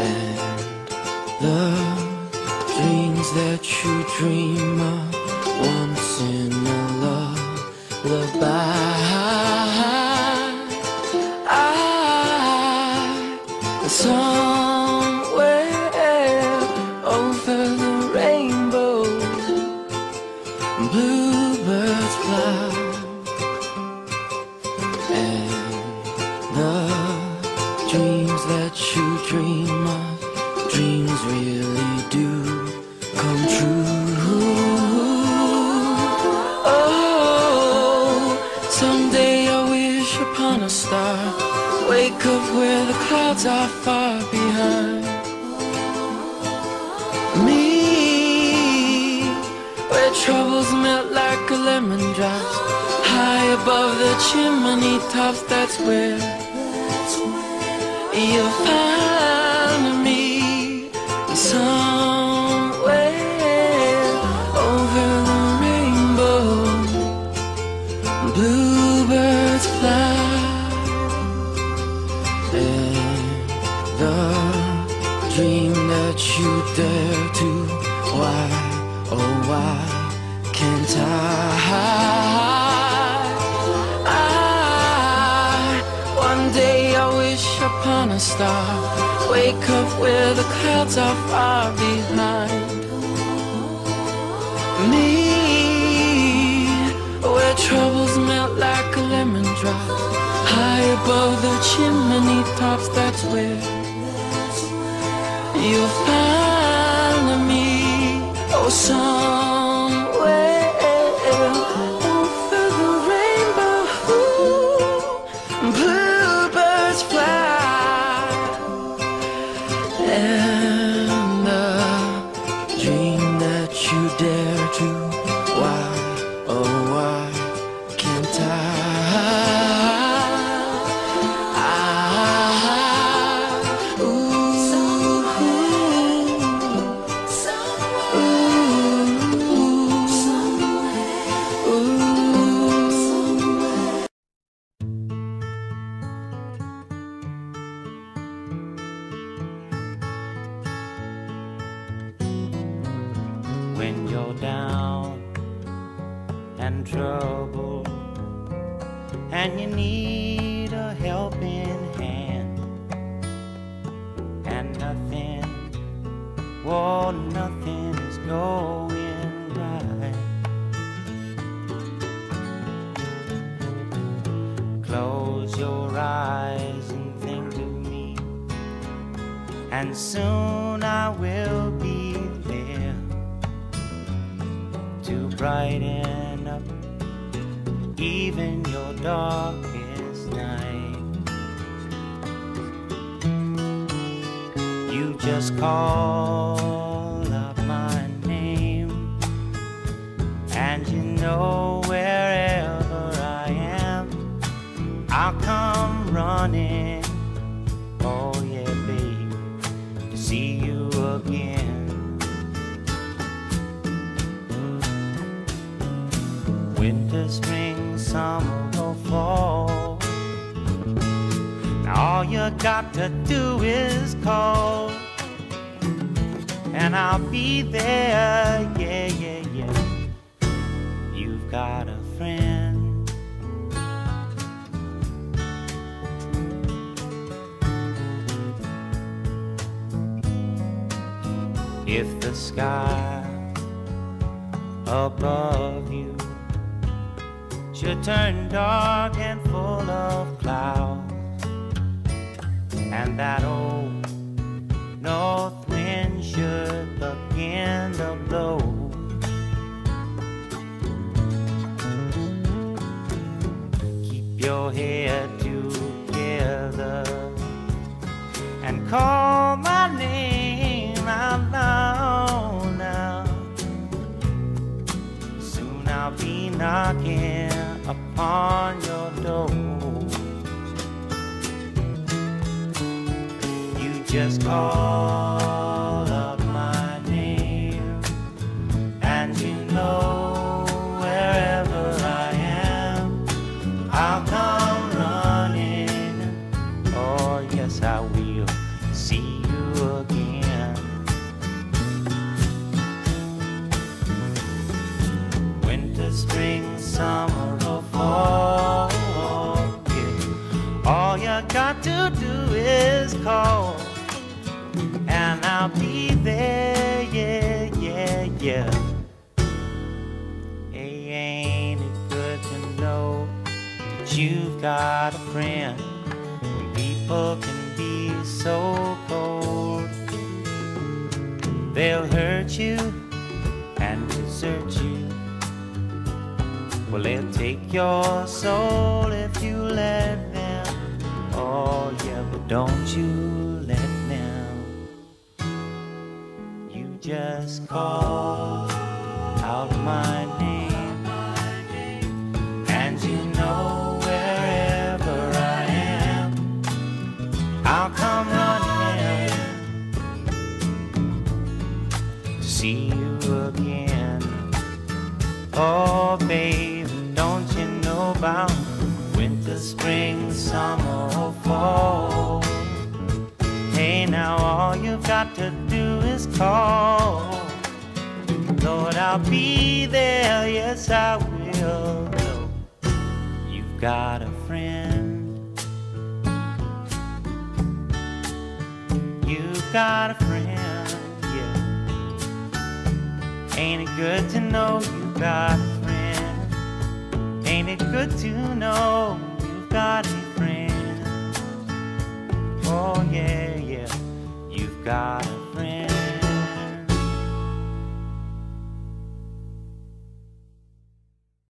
And the dreams that you dream of once in a lullaby. Somewhere over the rainbow, bluebirds fly. And the dreams that you dream of, dreams really do come true. Oh, someday I wish upon a star, wake up where the clouds are far behind me, where troubles melt like a lemon drops, high above the chimney tops. That's where you'll find me, somewhere over the rainbow, bluebirds fly. And the dream that you dare to, why, oh why can't one day I wish upon a star, wake up where the clouds are far behind me, where troubles melt like a lemon drop, high above the chimney tops. That's where you'll find me, oh somewhere over the rainbow, bluebirds fly. And the dream that you dare to, why, oh why can't When you're down and troubled and you need a helping hand, and nothing, whoa, nothing is going right. Close your eyes and think of me, and soon I will be there to brighten up even your darkest night. You just call up my name, and you know wherever I am, I'll come running. Oh yeah, babe, to see you again. Winter, spring, summer or fall, now all you got to do is call, and I'll be there, yeah, yeah, yeah. You've got a friend. If the sky above you should turn dark and full of clouds, and that old north wind should begin to blow, keep your head together and call my name out loud now. Soon I'll be knocking upon your door. You just call up my name, and you know wherever I am, I'll come running. Oh yes, I will see you and I'll be there, yeah, yeah, yeah. Hey, ain't it good to know that you've got a friend when people can be so cold? They'll hurt you and desert you. Well, they'll take your soul if you let them. Oh yeah, but don't you let them. You just call out my name, and you know wherever I am, I'll come running to see you again. Oh baby, don't you know about winter, spring, summer, or fall? Hey, now all you've got to do is call. Lord, I'll be there, yes I will. You've got a friend. You've got a friend, yeah. Ain't it good to know you've got a friend? Ain't it good to know you've got a friend? Oh yeah, yeah, you've got a